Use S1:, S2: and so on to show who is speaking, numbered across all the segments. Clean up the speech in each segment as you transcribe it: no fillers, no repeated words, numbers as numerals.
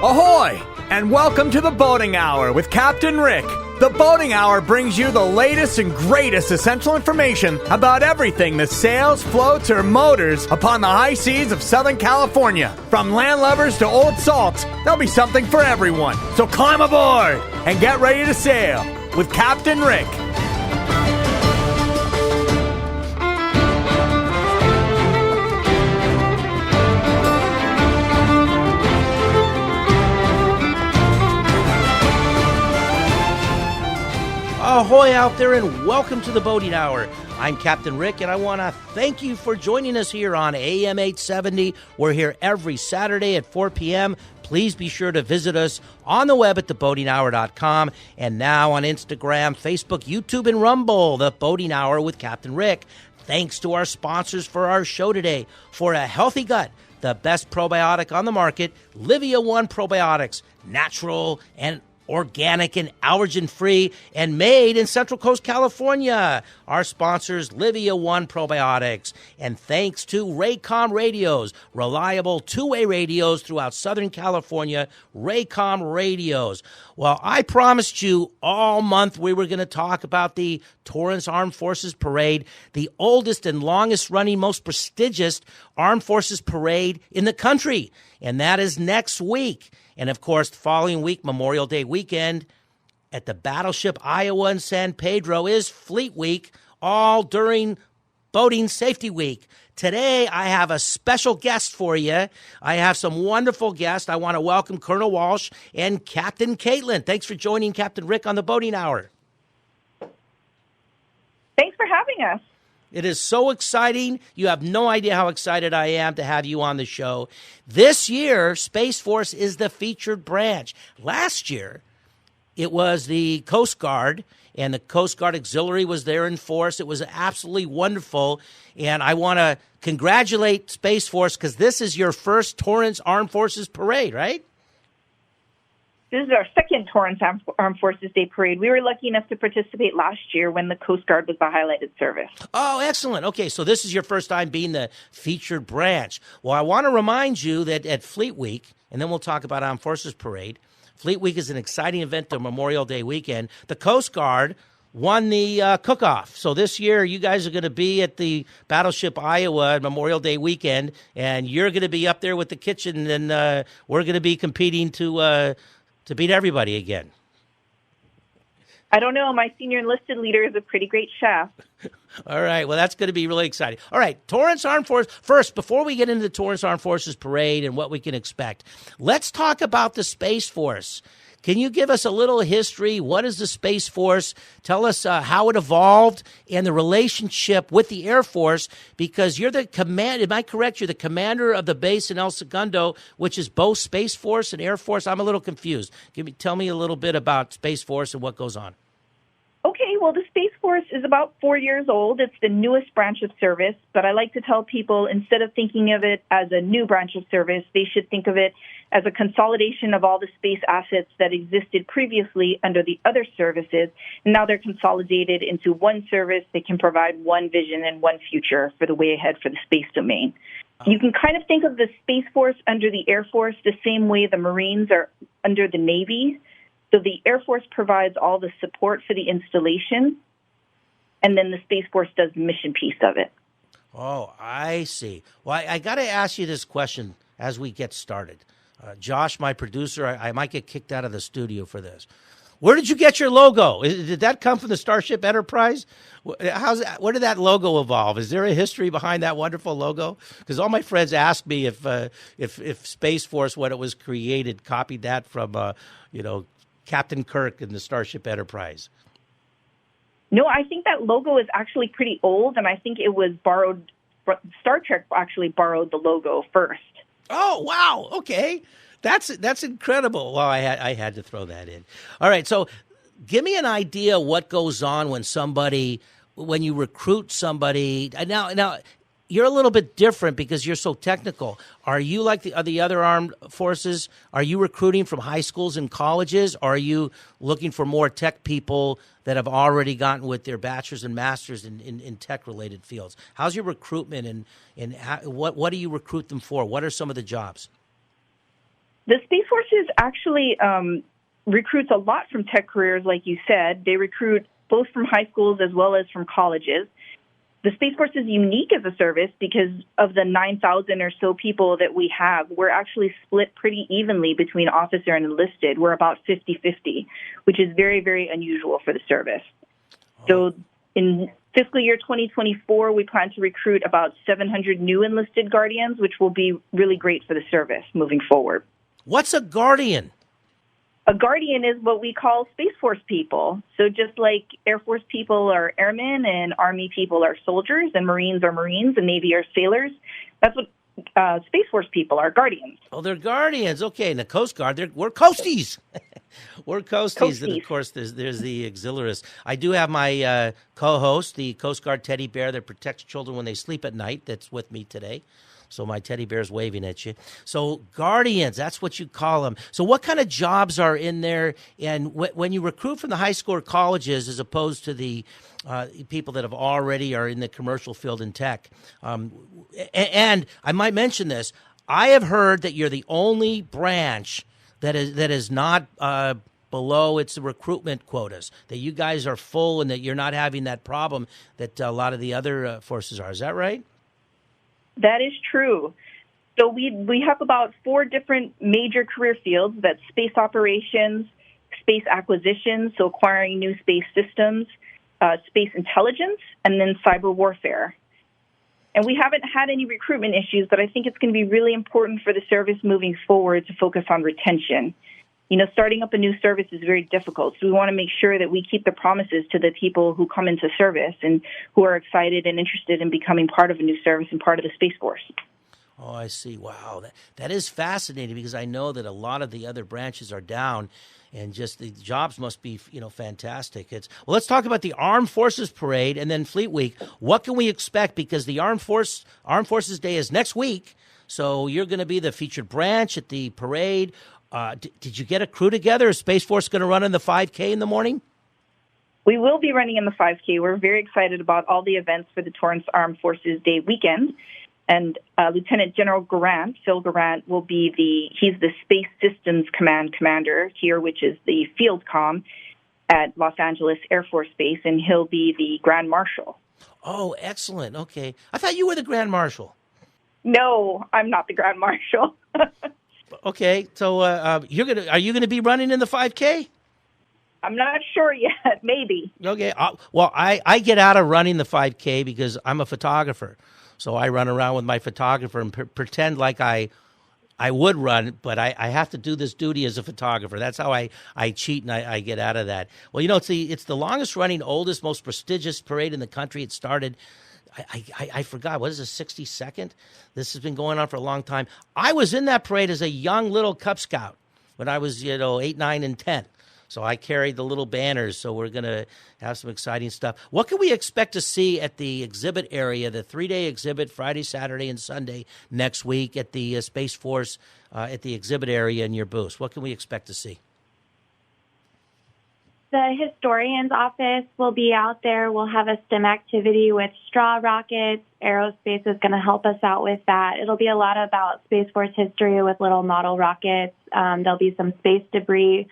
S1: Ahoy! And welcome to the Boating Hour with Captain Rick. The Boating Hour brings you the latest and greatest essential information about everything that sails, floats, or motors upon the high seas of Southern California. From landlubbers to old salts, there'll be something for everyone. So climb aboard and get ready to sail with Captain Rick.
S2: Ahoy out there, and welcome to the Boating Hour. I'm Captain Rick, and I want to thank you for joining us here on AM 870. We're here every Saturday at 4 p.m. Please be sure to visit us on the web at theboatinghour.com, and now on Instagram, Facebook, YouTube, and Rumble, The Boating Hour with Captain Rick. Thanks to our sponsors for our show today. For a healthy gut, the best probiotic on the market, Livia One Probiotics, natural and organic and allergen-free, and made in Central Coast, California. Our sponsors, Livia One Probiotics. And thanks to Raycom Radios, reliable two-way radios throughout Southern California, Raycom Radios. Well, I promised you all month we were going to talk about the Torrance Armed Forces Parade, the oldest and longest-running, most prestigious Armed Forces Parade in the country. And that is next week. And, of course, the following week, Memorial Day weekend, at the Battleship Iowa in San Pedro is Fleet Week, all during Boating Safety Week. Today, I have a special guest for you. I have some wonderful guests. I want to welcome Colonel Walsh and Captain Caitlin. Thanks for joining Captain Rick on the Boating Hour.
S3: Thanks for having us.
S2: It is so exciting. You have no idea how excited I am to have you on the show. This year, Space Force is the featured branch. Last year, it was the Coast Guard, and the Coast Guard Auxiliary was there in force. It was absolutely wonderful, and I want to congratulate Space Force because this is your first Torrance Armed Forces Parade, right?
S3: This is our second Torrance Armed Forces Day Parade. We were lucky enough to participate last year when the Coast Guard was the highlighted service.
S2: Oh, excellent. Okay, so this is your first time being the featured branch. Well, I want to remind you that at Fleet Week, and then we'll talk about Armed Forces Parade, Fleet Week is an exciting event to Memorial Day weekend. The Coast Guard won the cook-off. So this year, you guys are going to be at the Battleship Iowa Memorial Day weekend, and you're going to be up there with the kitchen, and we're going to be competing to beat everybody again.
S3: I don't know. My senior enlisted leader is a pretty great chef.
S2: All right. Well, that's going to be really exciting. All right. Torrance Armed Forces. First, before we get into the Torrance Armed Forces Parade and what we can expect, let's talk about the Space Force. Can you give us a little history? What is the Space Force? Tell us how it evolved and the relationship with the Air Force, because you're the command. Am I correct? You're the commander of the base in El Segundo, which is both Space Force and Air Force. I'm a little confused. Tell me a little bit about Space Force and what goes on.
S3: Okay, well, the Space Force is about 4 years old. It's the newest branch of service, but I like to tell people instead of thinking of it as a new branch of service, they should think of it as a consolidation of all the space assets that existed previously under the other services. And now they're consolidated into one service that can provide one vision and one future for the way ahead for the space domain. You can kind of think of the Space Force under the Air Force the same way the Marines are under the Navy. So the Air Force provides all the support for the installation, and then the Space Force does the mission piece of it.
S2: Oh, I see. Well, I got to ask you this question as we get started. Josh, my producer, I might get kicked out of the studio for this. Where did you get your logo? Did that come from the Starship Enterprise? Where did that logo evolve? Is there a history behind that wonderful logo? Because all my friends ask me if Space Force, when it was created, copied that from Captain Kirk and the Starship Enterprise.
S3: No, I think that logo is actually pretty old, and I think it was borrowed. Star Trek actually borrowed the logo first.
S2: Oh, wow. Okay. That's incredible. Well, I had to throw that in. All right. So give me an idea what goes on when you recruit somebody. Now, you're a little bit different because you're so technical. Are you like the other armed forces? Are you recruiting from high schools and colleges? Or are you looking for more tech people that have already gotten with their bachelor's and master's in tech-related fields? How's your recruitment, and what do you recruit them for? What are some of the jobs?
S3: The Space Force is actually recruits a lot from tech careers, like you said. They recruit both from high schools as well as from colleges. The Space Force is unique as a service because of the 9,000 or so people that we have. We're actually split pretty evenly between officer and enlisted. We're about 50-50, which is very, very unusual for the service. So in fiscal year 2024, we plan to recruit about 700 new enlisted Guardians, which will be really great for the service moving forward.
S2: What's a Guardian?
S3: A Guardian is what we call Space Force people. So just like Air Force people are airmen and Army people are soldiers and Marines are Marines and Navy are sailors, that's what Space Force people are, Guardians.
S2: Oh, they're Guardians. Okay, and the Coast Guard, we're Coasties. We're Coasties. And, of course, there's the Auxiliarists. I do have my co-host, the Coast Guard teddy bear that protects children when they sleep at night, that's with me today. So my teddy bear's waving at you. So Guardians, that's what you call them. So what kind of jobs are in there? And when you recruit from the high school or colleges as opposed to the people that have already are in the commercial field in tech. And I might mention this. I have heard that you're the only branch that is not below its recruitment quotas, that you guys are full and that you're not having that problem that a lot of the other forces are. Is that right?
S3: That is true. So we have about 4 different major career fields. That's space operations, space acquisitions, so acquiring new space systems, space intelligence, and then cyber warfare. And we haven't had any recruitment issues, but I think it's going to be really important for the service moving forward to focus on retention. You know, starting up a new service is very difficult, so we want to make sure that we keep the promises to the people who come into service and who are excited and interested in becoming part of a new service and part of the Space Force.
S2: Oh, I see. Wow. That is fascinating because I know that a lot of the other branches are down and just the jobs must be, fantastic. Well, let's talk about the Armed Forces Parade and then Fleet Week. What can we expect? Because the Armed Forces Day is next week, so you're going to be the featured branch at the parade. Did you get a crew together? Is Space Force going to run in the 5K in the morning?
S3: We will be running in the 5K. We're very excited about all the events for the Torrance Armed Forces Day weekend. And Lieutenant General Phil Garant, will be he's the Space Systems Command commander here, which is the field comm at Los Angeles Air Force Base, and he'll be the Grand Marshal.
S2: Oh, excellent. Okay. I thought you were the Grand Marshal.
S3: No, I'm not the Grand Marshal.
S2: Okay, so are you gonna be running in the 5K?
S3: I'm not sure yet. Maybe.
S2: Okay. Well, I get out of running the 5K because I'm a photographer, so I run around with my photographer and pretend like I would run, but I have to do this duty as a photographer. That's how I cheat and I get out of that. Well, it's the longest running, oldest, most prestigious parade in the country. It started. I forgot. What is it, 62nd? This has been going on for a long time. I was in that parade as a young little Cub Scout when I was, 8, 9, and 10. So I carried the little banners. So we're going to have some exciting stuff. What can we expect to see at the exhibit area, the 3-day exhibit, Friday, Saturday, and Sunday next week at the Space Force at the exhibit area in your booth? What can we expect to see?
S4: The historian's office will be out there. We'll have a STEM activity with straw rockets. Aerospace is going to help us out with that. It'll be a lot about Space Force history with little model rockets. There'll be some space debris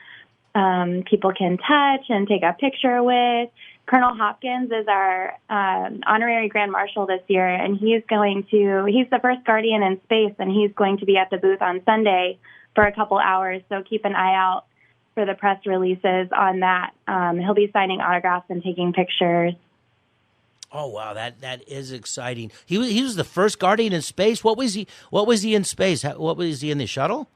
S4: people can touch and take a picture with. Colonel Hopkins is our honorary Grand Marshal this year, and he's the first Guardian in space, and he's going to be at the booth on Sunday for a couple hours, so keep an eye out for the press releases on that. He'll be signing autographs and taking pictures.
S2: Oh wow, that is exciting. He was the first Guardian in space. What was he in space? What was he in the shuttle?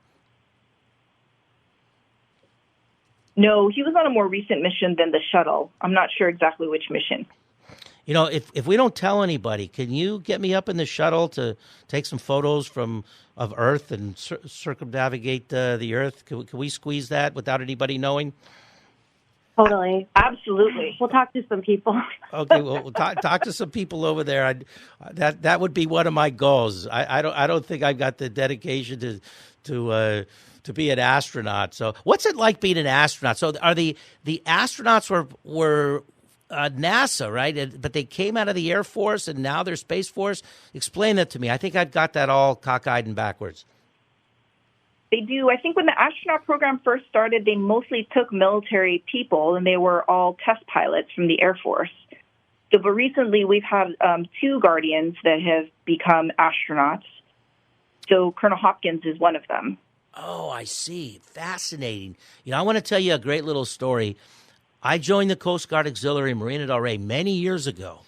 S3: No, he was on a more recent mission than the shuttle. I'm not sure exactly which mission.
S2: If we don't tell anybody, can you get me up in the shuttle to take some photos of Earth and circumnavigate the Earth? Can we squeeze that without anybody knowing?
S4: Totally.
S3: Absolutely.
S4: We'll talk to some people.
S2: Okay, well, we'll talk to some people over there. That would be one of my goals. I don't think I've got the dedication to be an astronaut. So what's it like being an astronaut? So are the astronauts were NASA, right? But they came out of the Air Force and now they're Space Force. Explain that to me. I think I've got that all cockeyed and backwards.
S3: They do. I think when the astronaut program first started, they mostly took military people, and they were all test pilots from the Air Force. So, but recently we've had 2 Guardians that have become astronauts. So Colonel Hopkins is one of them.
S2: Oh, I see. Fascinating. I want to tell you a great little story. I joined the Coast Guard Auxiliary in Marina del Rey many years ago,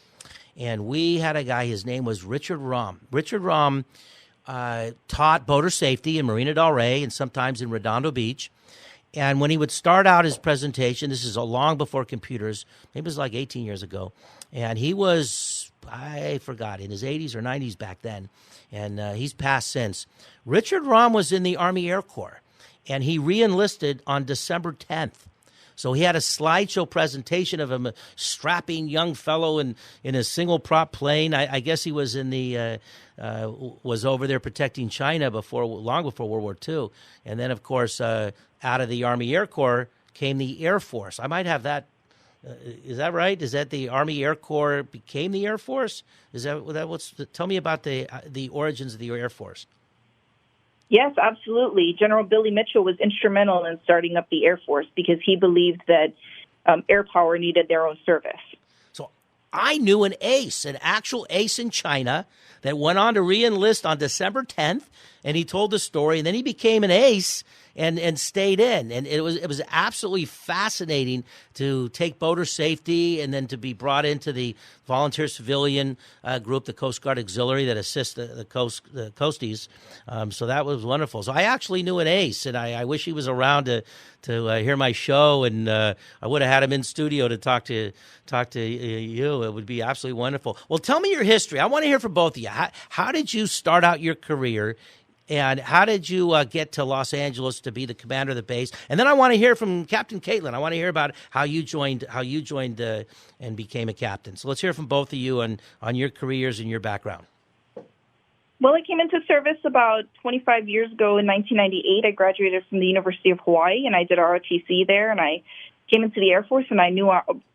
S2: and we had a guy, his name was Richard Rom. Richard Rom taught boater safety in Marina del Rey and sometimes in Redondo Beach. And when he would start out his presentation, this is long before computers, maybe it was like 18 years ago, and he was, I forgot, in his 80s or 90s back then, and he's passed since. Richard Rom was in the Army Air Corps, and he re-enlisted on December 10th. So he had a slideshow presentation of him, a strapping young fellow in a single prop plane. I guess he was in the was over there protecting China long before World War II. And then, of course, out of the Army Air Corps came the Air Force. I might have that. Is that right? Is that the Army Air Corps became the Air Force? Is that what's? Tell me about the origins of the Air Force.
S3: Yes, absolutely. General Billy Mitchell was instrumental in starting up the Air Force because he believed that air power needed their own service.
S2: So I knew an actual ace in China that went on to re-enlist on December 10th, and he told the story, and then he became an ace and stayed in. And it was absolutely fascinating to take boater safety and then to be brought into the volunteer civilian group, the Coast Guard Auxiliary that assists the coasties. So that was wonderful. So I actually knew an ace, and I wish he was around to hear my show, and I would have had him in studio to talk to you. It would be absolutely wonderful. Well, tell me your history. I want to hear from both of you. How did you start out your career? And how did you get to Los Angeles to be the commander of the base? And then I want to hear from Captain Caitlin. I want to hear about how you joined and became a captain. So let's hear from both of you on your careers and your background.
S3: Well, I came into service about 25 years ago in 1998. I graduated from the University of Hawaii, and I did ROTC there. And I came into the Air Force, and I knew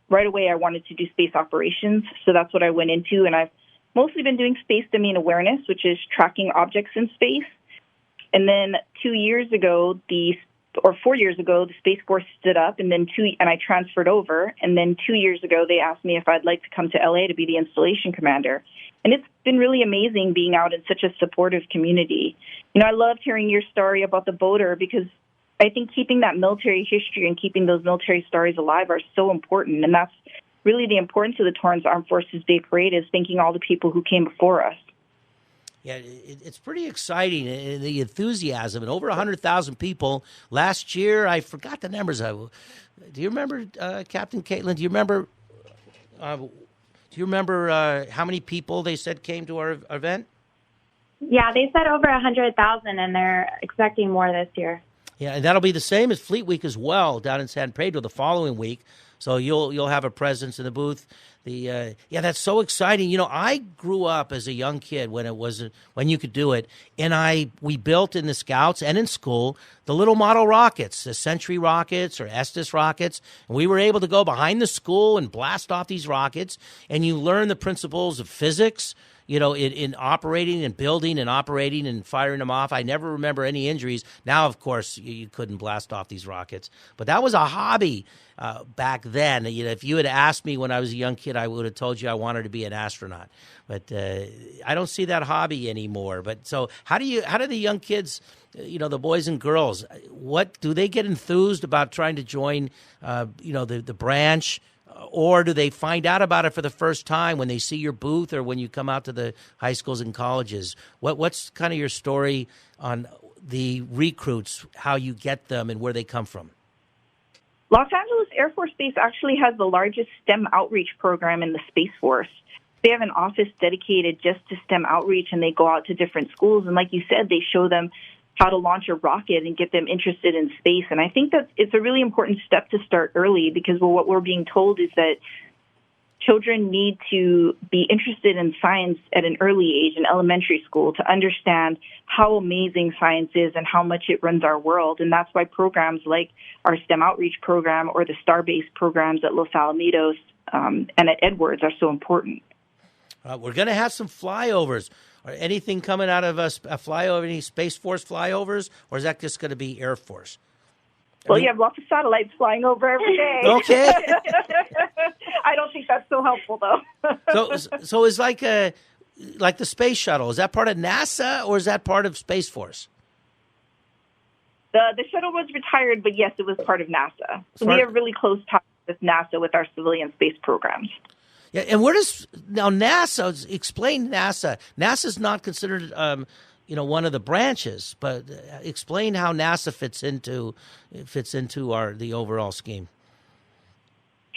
S3: right away I wanted to do space operations. So that's what I went into, and I've mostly been doing space domain awareness, which is tracking objects in space. And then 4 years ago, the Space Force stood up, and I transferred over. And then 2 years ago, they asked me if I'd like to come to LA to be the installation commander. And it's been really amazing being out in such a supportive community. I loved hearing your story about the boater because I think keeping that military history and keeping those military stories alive are so important. And that's really the importance of the Torrance Armed Forces Day Parade, is thanking all the people who came before us.
S2: Yeah, it's pretty exciting, the enthusiasm, and over 100,000 people. Last year, I forgot the numbers. Do you remember, Captain Caitlin, do you remember how many people they said came to our event?
S4: Yeah, they said over 100,000, and they're expecting more this year.
S2: Yeah, and that'll be the same as Fleet Week as well down in San Pedro the following week. So you'll have a presence in the booth. That's so exciting. I grew up as a young kid when you could do it, and we built in the Scouts and in school the little model rockets, the Century rockets or Estes rockets, and we were able to go behind the school and blast off these rockets, and you learn the principles of physics. In operating and building and operating and firing them off. I never remember any injuries. Now, of course, you couldn't blast off these rockets. But that was a hobby back then. If you had asked me when I was a young kid, I would have told you I wanted to be an astronaut. But I don't see that hobby anymore. But so how do the young kids, the boys and girls, what do they get enthused about trying to join, the branch? Or do they find out about it for the first time when they see your booth or when you come out to the high schools and colleges? What's kind of your story on the recruits, how you get them and where they come from?
S3: Los Angeles Air Force Base actually has the largest STEM outreach program in the Space Force. They have an office dedicated just to STEM outreach, and they go out to different schools. And like you said, they show them how to launch a rocket and get them interested in space. And I think that it's a really important step to start early, because what we're being told is that children need to be interested in science at an early age in elementary school to understand how amazing science is and how much it runs our world. And that's why programs like our STEM outreach program or the Starbase programs at Los Alamitos and at Edwards are so important.
S2: We're going to have some flyovers. Or anything coming out of a flyover, any Space Force flyovers, or is that just going to be Air Force?
S3: Well, you have lots of satellites flying over every day.
S2: Okay.
S3: I don't think that's so helpful, though.
S2: So it's like the space shuttle. Is that part of NASA or is that part of Space Force?
S3: The shuttle was retired, but yes, it was part of NASA. So we have really close ties with NASA with our civilian space programs.
S2: Yeah, and where does now NASA explain NASA? NASA's not considered, one of the branches, but explain how NASA fits into the overall scheme.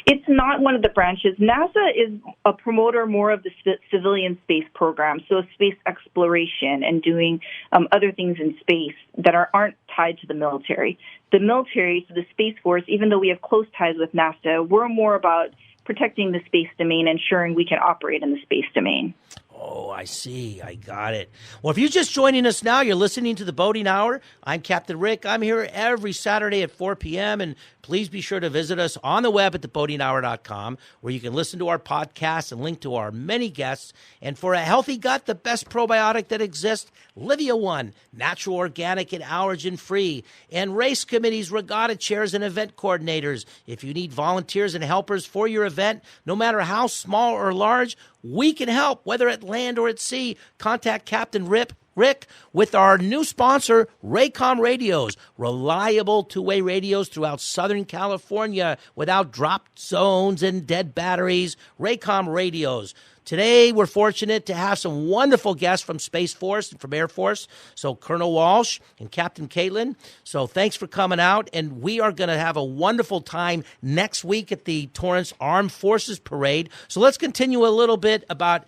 S3: It's not one of the branches. NASA is a promoter more of the civilian space program, so space exploration and doing other things in space that aren't tied to the military. The military, so the Space Force, even though we have close ties with NASA, we're more about protecting the space domain, ensuring we can operate in the space domain.
S2: Oh, I see. I got it. Well, if you're just joining us now, you're listening to the Boating Hour. I'm Captain Rick. I'm here every Saturday at 4 p.m., and please be sure to visit us on the web at theboatinghour.com, where you can listen to our podcast and link to our many guests. And for a healthy gut, the best probiotic that exists, Livia One, natural, organic, and allergen-free, and race committees, regatta chairs, and event coordinators. If you need volunteers and helpers for your event, no matter how small or large, we can help, whether at land or at sea. Contact Captain Rick with our new sponsor, Raycom Radios, reliable two-way radios throughout Southern California without dropped zones and dead batteries. Raycom Radios. Today, we're fortunate to have some wonderful guests from Space Force and from Air Force. So Colonel Walsh and Captain Caitlin. So thanks for coming out. And we are going to have a wonderful time next week at the Torrance Armed Forces Parade. So let's continue a little bit about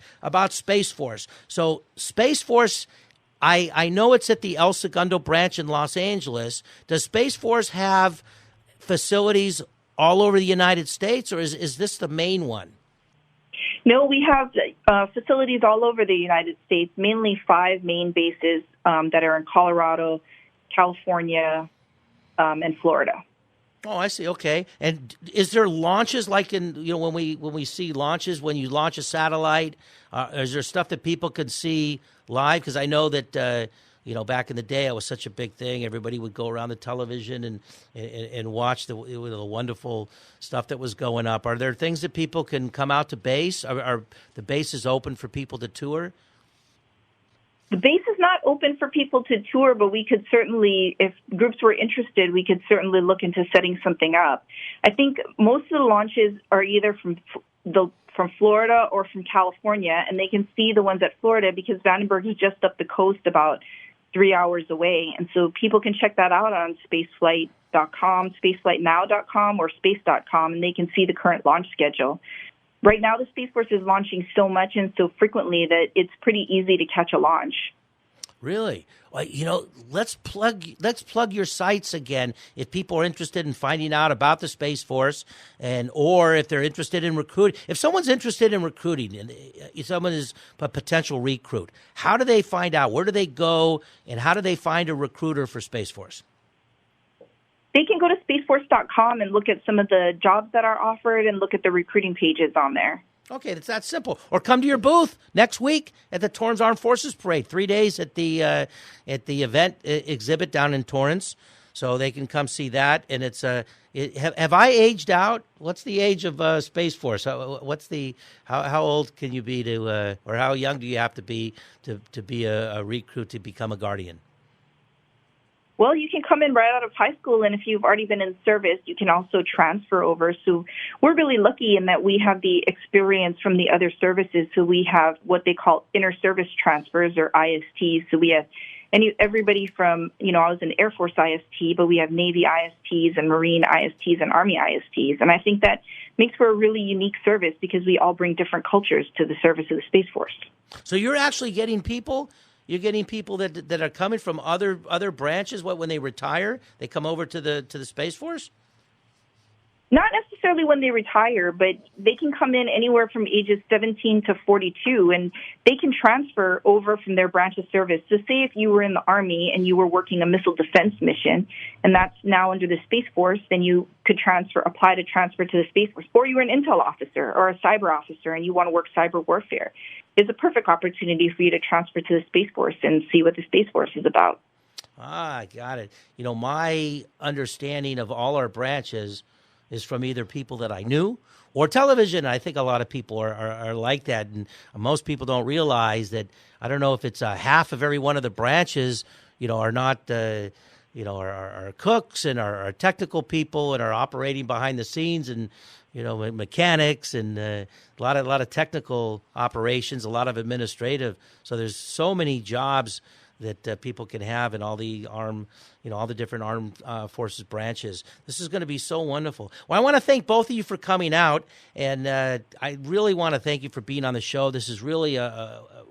S2: Space Force. So Space Force, I know it's at the El Segundo branch in Los Angeles. Does Space Force have facilities all over the United States, or is this the main one?
S3: No, we have facilities all over the United States, mainly 5 main bases that are in Colorado, California, and Florida.
S2: Oh, I see. Okay. And is there launches like in, when we see launches, when you launch a satellite, is there stuff that people can see live? Because I know that, back in the day, it was such a big thing. Everybody would go around the television and watch the wonderful stuff that was going up. Are there things that people can come out to base? Are the bases open for people to tour?
S3: The base is not open for people to tour, but we could certainly, if groups were interested, we could certainly look into setting something up. I think most of the launches are either from Florida or from California, and they can see the ones at Florida because Vandenberg is just up the coast about 3 hours away. And so people can check that out on spaceflight.com, spaceflightnow.com, or space.com, and they can see the current launch schedule. Right now, the Space Force is launching so much and so frequently that it's pretty easy to catch a launch.
S2: Really? Well, let's plug your sites again if people are interested in finding out about the Space Force, or if they're interested in recruiting. If someone's interested in recruiting, and if someone is a potential recruit, how do they find out? Where do they go, and how do they find a recruiter for Space Force?
S3: They can go to spaceforce.com and look at some of the jobs that are offered and look at the recruiting pages on there.
S2: Okay, it's that simple. Or come to your booth next week at the Torrance Armed Forces Parade. 3 days at the event exhibit down in Torrance, so they can come see that. And it's have I aged out? What's the age of Space Force? How old can you be to, or how young do you have to be a recruit to become a Guardian?
S3: Well, you can come in right out of high school, and if you've already been in service, you can also transfer over. So we're really lucky in that we have the experience from the other services. So we have what they call inter-service transfers, or ISTs. So we have everybody from, I was an Air Force IST, but we have Navy ISTs and Marine ISTs and Army ISTs. And I think that makes for a really unique service because we all bring different cultures to the service of the Space Force.
S2: So you're actually getting people? You're getting people that are coming from other branches. When they retire, they come over to the Space Force?
S3: Not necessarily when they retire, but they can come in anywhere from ages 17 to 42, and they can transfer over from their branch of service. So say if you were in the Army and you were working a missile defense mission, and that's now under the Space Force, then you could apply to transfer to the Space Force. Or you were an intel officer or a cyber officer and you want to work cyber warfare. It's a perfect opportunity for you to transfer to the Space Force and see what the Space Force is about.
S2: Ah, I got it. My understanding of all our branches is from either people that I knew or television. I think a lot of people are like that. And most people don't realize that, I don't know if it's half of every one of the branches, are not, are cooks and are technical people and are operating behind the scenes and, mechanics and a lot of technical operations, a lot of administrative. So there's so many jobs that people can have in all the all the different armed forces branches. This is going to be so wonderful. Well, I want to thank both of you for coming out, and I really want to thank you for being on the show. This is really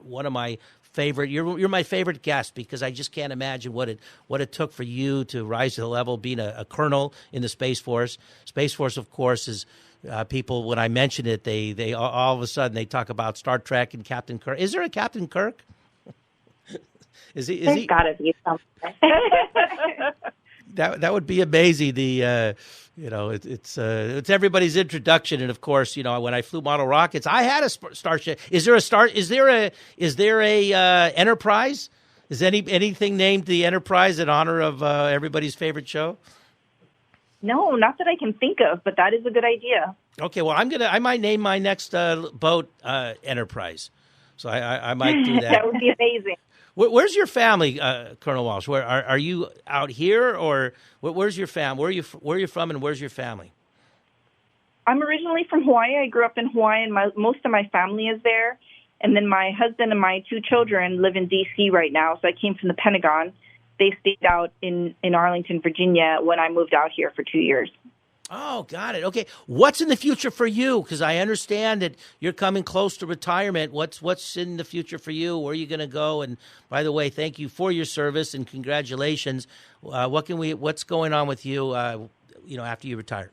S2: one of my favorite. You're my favorite guest because I just can't imagine what it took for you to rise to the level of being a colonel in the Space Force. Space Force, of course, is people. When I mention it, they all of a sudden they talk about Star Trek and Captain Kirk. Is there a Captain Kirk? Is he?
S4: Gotta be something.
S2: That would be amazing. It's everybody's introduction, and of course, when I flew model rockets, I had a Starship. Is there a Enterprise? Is anything named the Enterprise in honor of everybody's favorite show?
S3: No, not that I can think of, but that is a good idea.
S2: Okay, well, I might name my next boat Enterprise, so I might do that.
S3: That would be amazing.
S2: Where's your family, Colonel Walsh? Where are you out here, or where's your family? Where are you from, and where's your family?
S3: I'm originally from Hawaii. I grew up in Hawaii, and most of my family is there. And then my husband and my 2 children live in D.C. right now. So I came from the Pentagon. They stayed out in Arlington, Virginia, when I moved out here for 2 years.
S2: Oh, got it. Okay. What's in the future for you? Because I understand that you're coming close to retirement. What's in the future for you? Where are you going to go? And by the way, thank you for your service and congratulations. What's going on with you, after you retire?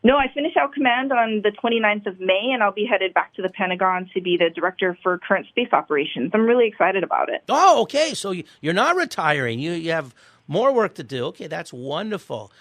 S3: No, I finish out command on the 29th of May, and I'll be headed back to the Pentagon to be the director for current space operations. I'm really excited about it.
S2: Oh, okay. So you're not retiring. You have more work to do. Okay, that's wonderful.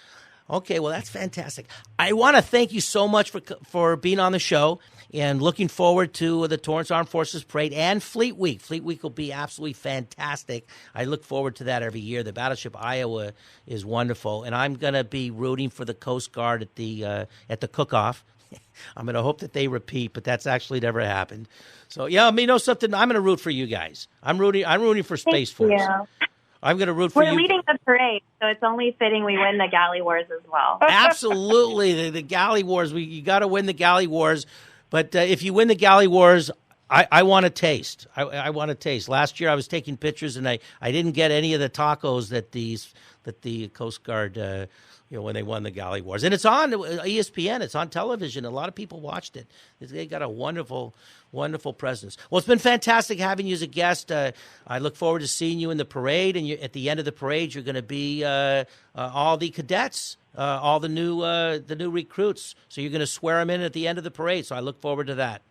S2: Okay, well, that's fantastic. I want to thank you so much for being on the show and looking forward to the Torrance Armed Forces Parade and Fleet Week. Fleet Week will be absolutely fantastic. I look forward to that every year. The Battleship Iowa is wonderful, and I'm going to be rooting for the Coast Guard at the cook-off. I'm going to hope that they repeat, but that's actually never happened. So, yeah, something? I'm going to root for you guys. I'm rooting for Space Force.
S4: Yeah.
S2: I'm going to root for you.
S4: We're leading the parade, so it's only fitting we win the Galley Wars as well.
S2: Absolutely. The Galley Wars. You got to win the Galley Wars. But if you win the Galley Wars, I want to taste. I want to taste. Last year I was taking pictures, and I didn't get any of the tacos that the Coast Guard, when they won the Galley Wars. And it's on ESPN. It's on television. A lot of people watched it. They got a wonderful presence. Well, it's been fantastic having you as a guest. I look forward to seeing you in the parade. And at the end of the parade, you're going to be all the cadets, all the new recruits. So you're going to swear them in at the end of the parade. So I look forward to that.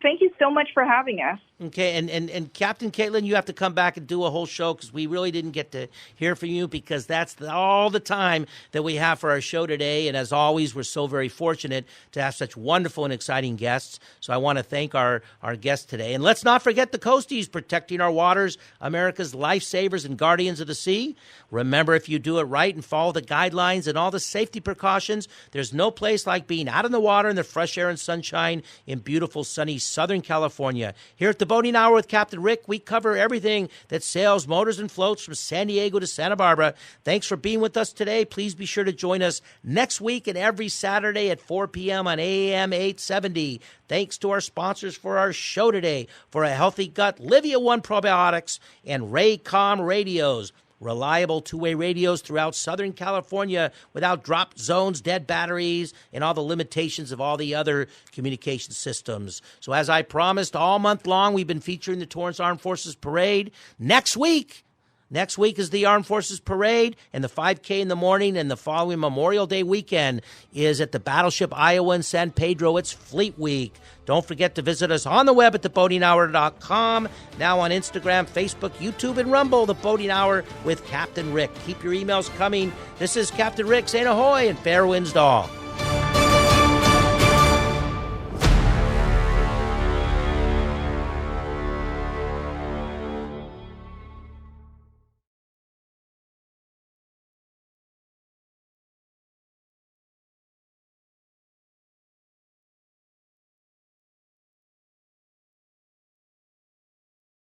S3: Thank you so much for having us.
S2: Okay, and Captain Caitlin, you have to come back and do a whole show because we really didn't get to hear from you because that's all the time that we have for our show today. And as always, we're so very fortunate to have such wonderful and exciting guests. So I want to thank our guests today. And let's not forget the Coasties, protecting our waters, America's lifesavers and guardians of the sea. Remember, if you do it right and follow the guidelines and all the safety precautions, there's no place like being out in the water in the fresh air and sunshine in beautiful, sunny Southern California. Here at the Boating Hour with Captain Rick, we cover everything that sails, motors, and floats from San Diego to Santa Barbara. Thanks for being with us today. Please be sure to join us next week and every Saturday at 4 p.m. on AM 870. Thanks to our sponsors for our show today. For a healthy gut, Livia One Probiotics and Raycom Radios. Reliable two-way radios throughout Southern California without drop zones, dead batteries, and all the limitations of all the other communication systems. So as I promised, all month long, we've been featuring the Torrance Armed Forces Parade. Next week, Next week is the Armed Forces Parade and the 5K in the morning, and the following Memorial Day weekend is at the Battleship Iowa in San Pedro. It's Fleet Week. Don't forget to visit us on the web at theboatinghour.com. Now on Instagram, Facebook, YouTube, and Rumble, The Boating Hour with Captain Rick. Keep your emails coming. This is Captain Rick saying ahoy and fair winds to all.